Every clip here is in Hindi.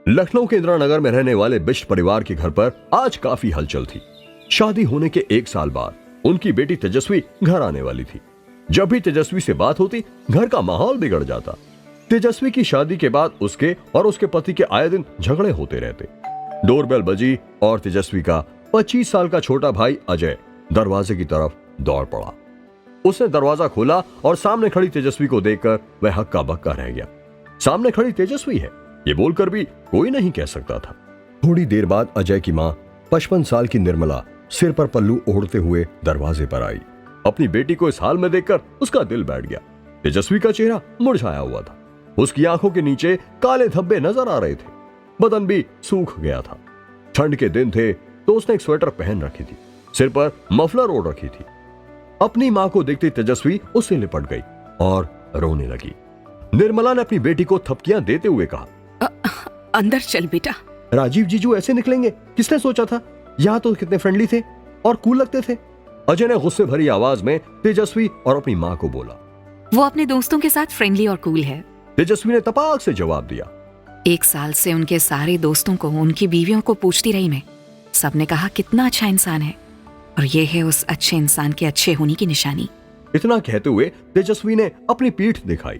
लखनऊ के इंदिरानगर में रहने वाले बिष्ट परिवार के घर पर आज काफी हलचल थी। शादी होने के 1 साल बाद उनकी बेटी तेजस्वी घर आने वाली थी। जब भी तेजस्वी से बात होती, घर का माहौल बिगड़ जाता। तेजस्वी की शादी के बाद उसके और उसके पति के आए दिन झगड़े होते रहते। डोरबेल बजी और तेजस्वी का 25 साल का छोटा भाई अजय दरवाजे की तरफ दौड़ पड़ा। उसने दरवाजा खोला और सामने खड़ी तेजस्वी को देखकर वह हक्का बक्का रह गया। सामने खड़ी तेजस्वी है, ये बोलकर भी कोई नहीं कह सकता था। थोड़ी देर बाद अजय की मां 55 साल की निर्मला सिर पर पल्लू ओढ़ते हुए दरवाजे पर आई। अपनी बेटी को इस हाल में देखकर उसका दिल बैठ गया। तेजस्वी का चेहरा मुरझाया हुआ था। उसकी आंखों के नीचे काले धब्बे नजर आ रहे थे। बदन भी सूख गया था। ठंड के दिन थे तो उसने एक स्वेटर पहन रखी थी, सिर पर मफलर ओढ़ रखी थी। अपनी मां को देखते तेजस्वी उससे लिपट गई और रोने लगी। निर्मला ने अपनी बेटी को थपकियां देते हुए कहा, अंदर चल बेटा। राजीव जीजू ऐसे निकलेंगे? किसने सोचा था? यहाँ तो कितने फ्रेंडली थे और कूल लगते थे। अजय ने गुस्से भरी आवाज में तेजस्वी और अपनी मां को बोला। वो अपने दोस्तों के साथ फ्रेंडली और कूल है। तेजस्वी ने तपाक से जवाब दिया। 1 साल से उनके सारे दोस्तों को, उनकी बीवियों को पूछती रही मैं। सबने कहा कितना अच्छा इंसान है, और ये है उस अच्छे इंसान के अच्छे होने की निशानी। इतना कहते हुए तेजस्वी ने अपनी पीठ दिखाई।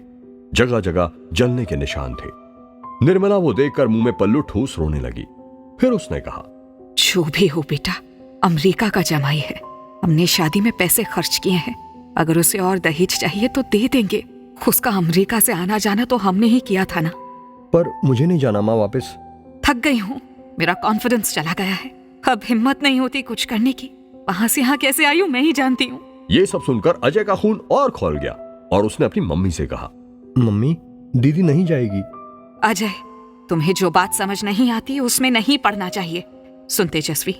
जगह जगह जलने के निशान थे। निर्मला वो देखकर मुंह में पल्लू ठूस रोने लगी। फिर उसने कहा, जो भी हो बेटा, अमेरिका का जमाई है। हमने शादी में पैसे खर्च किए हैं। अगर उसे और दहेज चाहिए तो दे देंगे। उसका अमेरिका से आना जाना तो हमने ही किया था ना। पर मुझे नहीं जाना माँ वापस। थक गई हूँ, मेरा कॉन्फिडेंस चला गया है। अब हिम्मत नहीं होती कुछ करने की। वहां से यहाँ कैसे आई हूँ मैं ही जानती हूँ। ये सब सुनकर अजय का खून और खौल गया और उसने अपनी मम्मी से कहा, मम्मी, दीदी नहीं जाएगी। अजय, तुम्हें जो बात समझ नहीं आती उसमें नहीं पड़ना चाहिए। सुन तेजस्वी,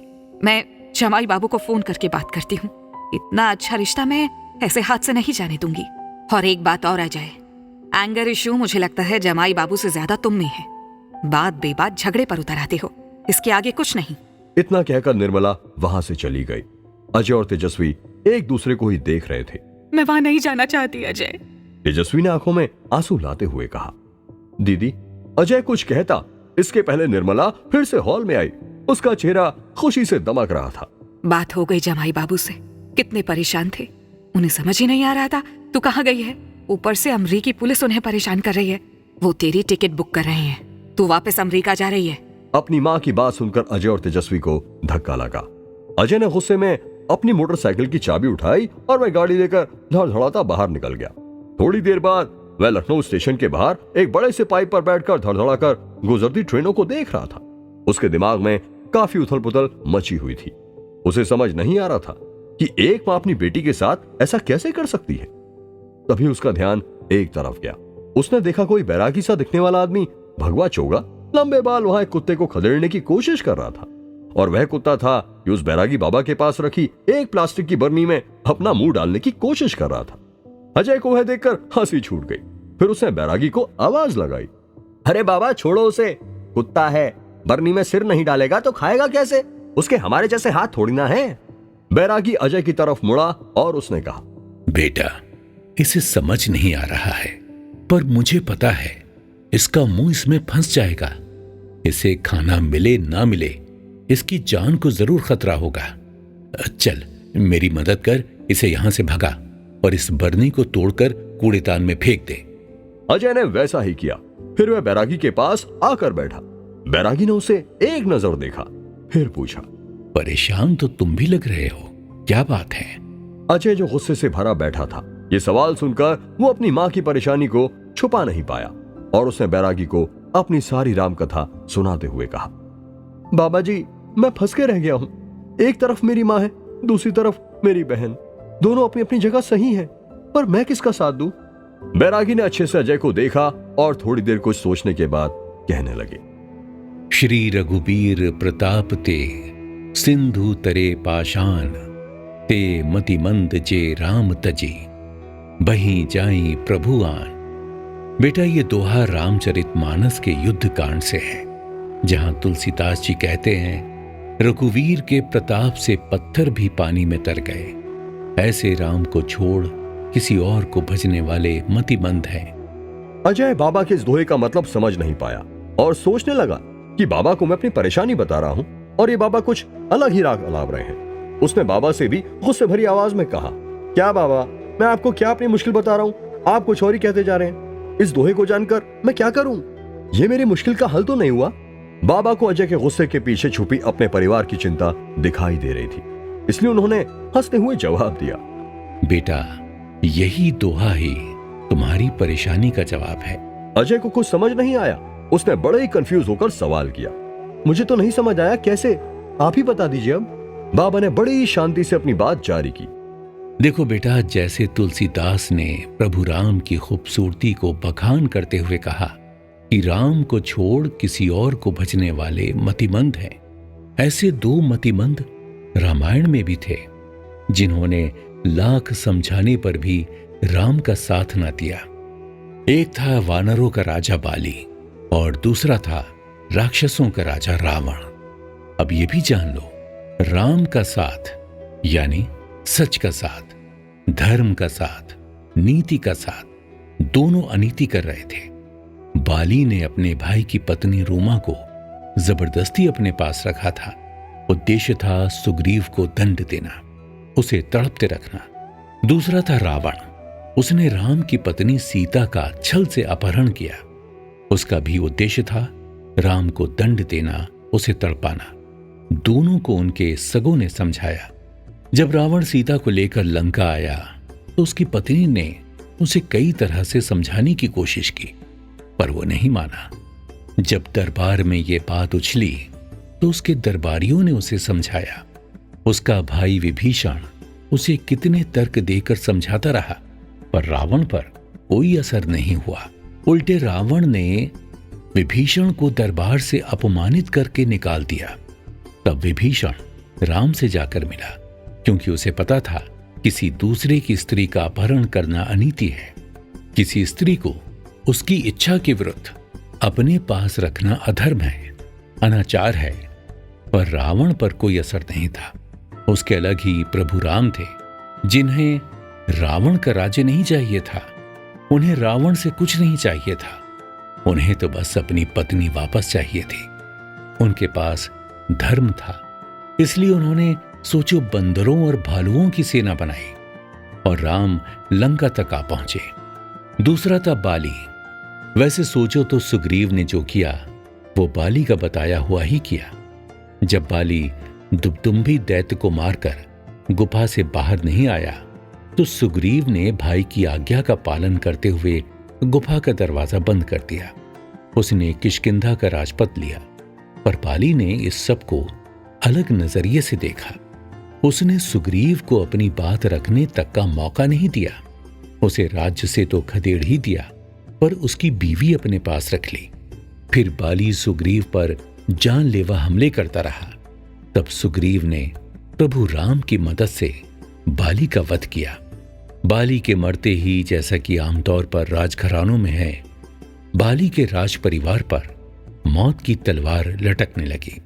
मैं जमाई बाबू को फोन करके बात करती हूँ। इतना अच्छा रिश्ता मैं ऐसे हाथ से नहीं जाने दूंगी। और एक बात और अजय, एंगर इश्यू मुझे लगता है जमाई बाबू से ज्यादा तुम में है। बात बेबात झगड़े पर उतर आते हो, इसके आगे कुछ नहीं। इतना कहकर निर्मला वहां से चली गई। अजय और तेजस्वी एक दूसरे को ही देख रहे थे। मैं वहां नहीं जाना चाहती अजय। तेजस्वी ने आंखों में आंसू लाते हुए कहा। दीदी, अजय कुछ कहता इसके पहले निर्मला फिर से हॉल में आई। उसका चेहरा खुशी से दमक रहा था। बात हो गई जमाई बाबू से। कितने परेशान थे, उन्हें समझ ही नहीं आ रहा था तू कहाँ गई है। ऊपर से अमरीकी पुलिस उन्हें परेशान कर रही है। वो तेरी टिकट बुक कर रहे हैं। तू वापस अमरीका जा रही है। अपनी माँ की बात सुनकर अजय और तेजस्वी को धक्का लगा। अजय ने गुस्से में अपनी मोटरसाइकिल की चाबी उठाई और वह गाड़ी लेकर धड़धड़ाता बाहर निकल गया। थोड़ी देर बाद वह लखनऊ स्टेशन के बाहर एक बड़े से पाइप पर बैठकर धड़धड़ाकर गुजरती ट्रेनों को देख रहा था। उसके दिमाग में काफी उथल पुथल मची हुई थी। उसे समझ नहीं आ रहा था कि एक मां अपनी बेटी के साथ ऐसा कैसे कर सकती है। तभी उसका ध्यान एक तरफ गया। उसने देखा कोई बैरागी सा दिखने वाला आदमी भगवा चोगा, लंबे बाल वहां एक कुत्ते को खदेड़ने की कोशिश कर रहा था। और वह कुत्ता था कि उस बैरागी बाबा के पास रखी एक प्लास्टिक की बरनी में अपना मुंह डालने की कोशिश कर रहा था। अजय को वह देखकर हंसी छूट गई। फिर उसने बैरागी को आवाज लगाई, अरे बाबा छोड़ो उसे, कुत्ता है, बरनी में सिर नहीं डालेगा तो खाएगा कैसे? उसके हमारे जैसे हाथ थोड़ी ना है। बैरागी अजय की तरफ मुड़ा और उसने कहा, बेटा, इसे समझ नहीं आ रहा है, पर मुझे पता है इसका मुंह इसमें फंस जाएगा। इसे खाना मिले ना मिले, इसकी जान को जरूर खतरा होगा। चल मेरी मदद कर, इसे यहां से भगा और इस बरनी को तोड़कर कूड़ेदान में फेंक दे। अजय ने वैसा ही किया। फिर वह बैरागी के पास आकर बैठा। बैरागी ने उसे एक नजर देखा, फिर पूछा, परेशान तो तुम भी लग रहे हो, क्या बात है? अजय जो गुस्से से भरा बैठा था, ये सवाल सुनकर वो अपनी मां की परेशानी को छुपा नहीं पाया और उसने बैरागी को अपनी सारी रामकथा सुनाते हुए कहा, बाबा जी, मैं फंस के रह गया हूँ। एक तरफ मेरी माँ है, दूसरी तरफ मेरी बहन। दोनों अपनी अपनी जगह सही हैं, पर मैं किसका साथ दूं? बैरागी ने अच्छे से अजय को देखा और थोड़ी देर कुछ सोचने के बाद कहने लगे, श्री रघुबीर प्रताप ते सिंधु तरे पाषाण ते मति मंद जे राम तजी बही जाई प्रभु आन। बेटा, ये दोहा रामचरितमानस के युद्ध कांड से है, जहां तुलसीदास जी कहते हैं, रघुवीर के प्रताप से पत्थर भी पानी में तर गए। ऐसे राम को छोड़ किसी और को भजने वाले मतिमंद हैं। अजय बाबा के इस दोहे का मतलब समझ नहीं पाया और सोचने लगा कि बाबा को मैं अपनी परेशानी बता रहा हूं और ये बाबा कुछ अलग ही राग अलाप रहे हैं। उसने बाबा से भी गुस्से भरी आवाज में कहा, क्या बाबा, मैं आपको क्या अपनी मुश्किल बता रहा हूं, आप कुछ और ही कहते जा रहे हैं। इस दोहे को जानकर मैं क्या करूं? ये मेरी मुश्किल का हल तो नहीं हुआ। बाबा को अजय के गुस्से के पीछे छुपी अपने परिवार की चिंता दिखाई दे रही थी, इसलिए उन्होंने हंसते हुए जवाब दिया, बेटा, यही दोहा ही तुम्हारी परेशानी का जवाब है। अजय को कुछ समझ नहीं आया। उसने बड़े ही कंफ्यूज होकर सवाल किया, मुझे तो नहीं समझ आया, कैसे, आप ही बता दीजिए अब। बाबा ने बड़ी ही शांति से अपनी बात जारी की। देखो बेटा, जैसे तुलसीदास ने प्रभु राम की खूबसूरती को बखान करते हुए कहा कि राम को छोड़ किसी और को भजने वाले मतिमंद हैं, ऐसे दो मतिमंद रामायण में भी थे जिन्होंने लाख समझाने पर भी राम का साथ ना दिया। एक था वानरों का राजा बाली और दूसरा था राक्षसों का राजा रावण। अब ये भी जान लो, राम का साथ यानी सच का साथ, धर्म का साथ, नीति का साथ, दोनों अनीति कर रहे थे। बाली ने अपने भाई की पत्नी रूमा को जबरदस्ती अपने पास रखा था। उद्देश्य था सुग्रीव को दंड देना, उसे तड़पते रखना। दूसरा था रावण, उसने राम की पत्नी सीता का छल से अपहरण किया। उसका भी उद्देश्य था राम को दंड देना, उसे तड़पाना। दोनों को उनके सगों ने समझाया। जब रावण सीता को लेकर लंका आया तो उसकी पत्नी ने उसे कई तरह से समझाने की कोशिश की, पर वो नहीं माना। जब दरबार में ये बात उछली तो उसके दरबारियों ने उसे समझाया। उसका भाई विभीषण उसे कितने तर्क देकर समझाता रहा, पर रावण पर कोई असर नहीं हुआ। उल्टे रावण ने विभीषण को दरबार से अपमानित करके निकाल दिया। तब विभीषण राम से जाकर मिला, क्योंकि उसे पता था किसी दूसरे की स्त्री का अपहरण करना अनीति है। किसी स्त्री को उसकी इच्छा के विरुद्ध अपने पास रखना अधर्म है, अनाचार है। पर रावण पर कोई असर नहीं था। उसके अलग ही प्रभु राम थे, जिन्हें रावण का राज्य नहीं चाहिए था। उन्हें रावण से कुछ नहीं चाहिए था, उन्हें तो बस अपनी पत्नी वापस चाहिए थी। उनके पास धर्म था, इसलिए उन्होंने सोचो बंदरों और भालुओं की सेना बनाई और राम लंका तक आ पहुंचे। दूसरा था बाली। वैसे सोचो तो सुग्रीव ने जो किया वो बाली का बताया हुआ ही किया। जब बाली दुबदुम्भी दैत्य को मारकर गुफा से बाहर नहीं आया तो सुग्रीव ने भाई की आज्ञा का पालन करते हुए गुफा का दरवाजा बंद कर दिया। उसने किष्किंधा का राजपथ लिया, पर बाली ने इस सब को अलग नजरिए से देखा। उसने सुग्रीव को अपनी बात रखने तक का मौका नहीं दिया। उसे राज्य से तो खदेड़ ही दिया, पर उसकी बीवी अपने पास रख ली। फिर बाली सुग्रीव पर जानलेवा हमले करता रहा। तब सुग्रीव ने प्रभु राम की मदद से बाली का वध किया। बाली के मरते ही, जैसा कि आमतौर पर राजघरानों में है, बाली के राज परिवार पर मौत की तलवार लटकने लगी।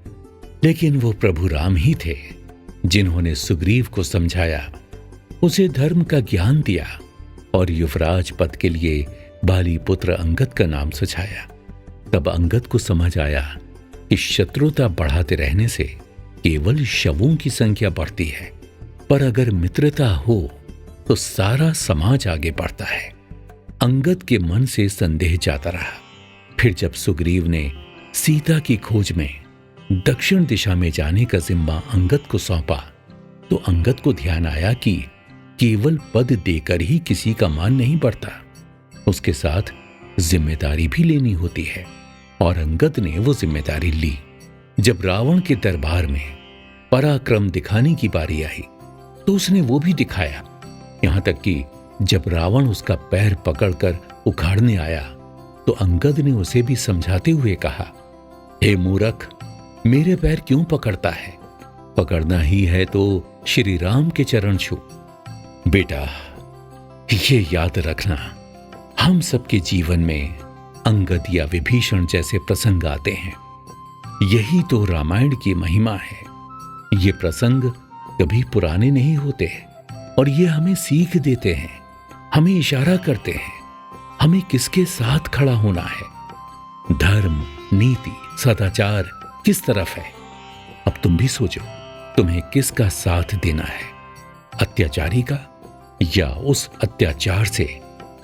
लेकिन वो प्रभु राम ही थे जिन्होंने सुग्रीव को समझाया, उसे धर्म का ज्ञान दिया और युवराज पद के लिए बाली पुत्र अंगद का नाम सुझाया। तब अंगद को समझ आया कि शत्रुता बढ़ाते रहने से केवल शवों की संख्या बढ़ती है, पर अगर मित्रता हो तो सारा समाज आगे बढ़ता है। अंगद के मन से संदेह जाता रहा। फिर जब सुग्रीव ने सीता की खोज में दक्षिण दिशा में जाने का जिम्मा अंगद को सौंपा तो अंगद को ध्यान आया कि केवल पद देकर ही किसी का मान नहीं बढ़ता, उसके साथ जिम्मेदारी भी लेनी होती है। और अंगद ने वो जिम्मेदारी ली। जब रावण के दरबार में पराक्रम दिखाने की बारी आई तो उसने वो भी दिखाया। यहां तक कि जब रावण उसका पैर पकड़कर उखाड़ने आया तो अंगद ने उसे भी समझाते हुए कहा, हे मूर्ख, मेरे पैर क्यों पकड़ता है? पकड़ना ही है तो श्री राम के चरण छू। बेटा, ये याद रखना, हम सबके जीवन में अंगद या विभीषण जैसे प्रसंग आते हैं। यही तो रामायण की महिमा है। ये प्रसंग कभी पुराने नहीं होते और ये हमें सीख देते हैं, हमें इशारा करते हैं हमें किसके साथ खड़ा होना है। धर्म, नीति, सदाचार किस तरफ है? अब तुम भी सोचो, तुम्हें किसका साथ देना है, अत्याचारी का या उस अत्याचार से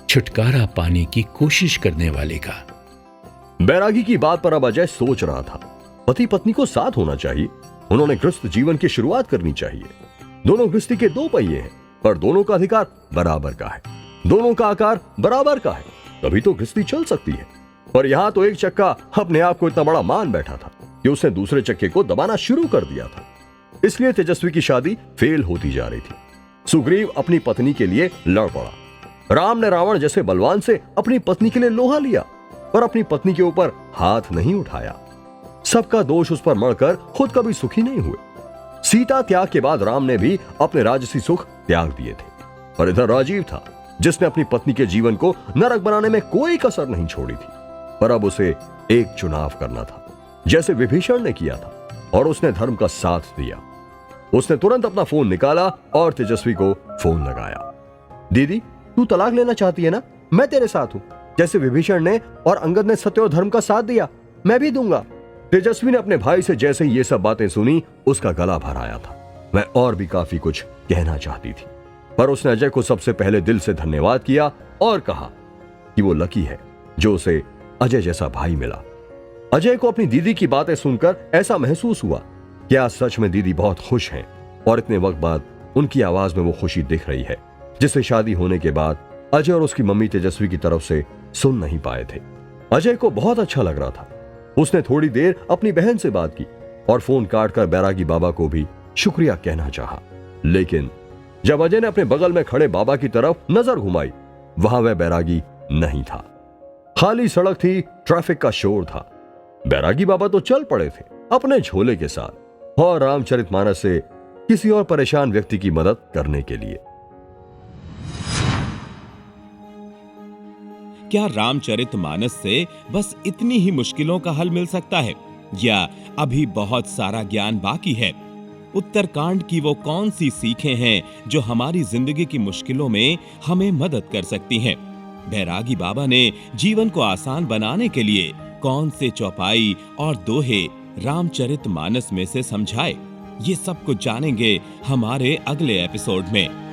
छुटकारा पाने की कोशिश करने वाले का? बैरागी की बात पर अब अजय सोच रहा था। पति पत्नी को साथ होना चाहिए, उन्होंने गृहस्थ जीवन की शुरुआत करनी चाहिए। दोनों गृहस्थी के दो पहिए हैं, पर दोनों का अधिकार बराबर का है, दोनों का आकार बराबर का है, तभी तो गृहस्थी चल सकती है। पर यहां तो एक चक्का अपने आप को इतना बड़ा मान बैठा था कि उसने दूसरे चक्के को दबाना शुरू कर दिया था। इसलिए तेजस्वी की शादी फेल होती जा रही थी। सुग्रीव अपनी पत्नी के लिए लड़ पड़ा, राम ने रावण जैसे बलवान से अपनी पत्नी के लिए लोहा लिया और अपनी पत्नी के ऊपर हाथ नहीं उठाया। सबका दोष उस पर मढ़कर खुद कभी सुखी नहीं हुए। सीता त्याग के बाद राम ने भी अपने राजसी सुख त्याग दिए थे, और इधर राजीव था जिसने अपनी पत्नी के जीवन को नरक बनाने में कोई कसर नहीं छोड़ी थी। पर अब उसे एक चुनाव करना था, जैसे विभीषण ने किया था, और उसने धर्म का साथ दिया। उसने तुरंत अपना फोन निकाला और तेजस्वी को फोन लगाया। दीदी, तू तलाक लेना चाहती है ना? मैं तेरे साथ हूं। जैसे विभीषण ने और अंगद ने सत्य और धर्म का साथ दिया, मैं भी दूंगा। तेजस्वी ने अपने भाई से जैसे ही ये सब बातें सुनी, उसका गला भर आया था। वह और भी काफी कुछ कहना चाहती थी, पर उसने अजय को सबसे पहले दिल से धन्यवाद किया और कहा कि वो लकी है जो उसे अजय जैसा भाई मिला। अजय को अपनी दीदी की बातें सुनकर ऐसा महसूस हुआ कि आज सच में दीदी बहुत खुश हैं, और इतने वक्त बाद उनकी आवाज में वो खुशी दिख रही है जिसे शादी होने के बाद अजय और उसकी मम्मी तेजस्वी की तरफ से सुन नहीं पाए थे। अजय को बहुत अच्छा लग रहा था। उसने थोड़ी देर अपनी बहन से बात की और फोन काटकर बैरागी बाबा को भी शुक्रिया कहना चाहा। लेकिन जब अजय ने अपने बगल में खड़े बाबा की तरफ नजर घुमाई, वहां वह बैरागी नहीं था। खाली सड़क थी, ट्रैफिक का शोर था। बैरागी बाबा तो चल पड़े थे अपने झोले के साथ और रामचरितमानस से किसी और परेशान व्यक्ति की मदद करने के लिए। क्या रामचरितमानस से बस इतनी ही मुश्किलों का हल मिल सकता है, या अभी बहुत सारा ज्ञान बाकी है? उत्तरकांड की वो कौन सी सीखें हैं जो हमारी जिंदगी की मुश्किलों में हमें मदद कर सकती हैं? बैरागी बाबा ने जीवन को आसान बनाने के लिए कौन से चौपाई और दोहे रामचरितमानस में से समझाए? ये सब कुछ जानेंगे हमारे अगले एपिसोड में।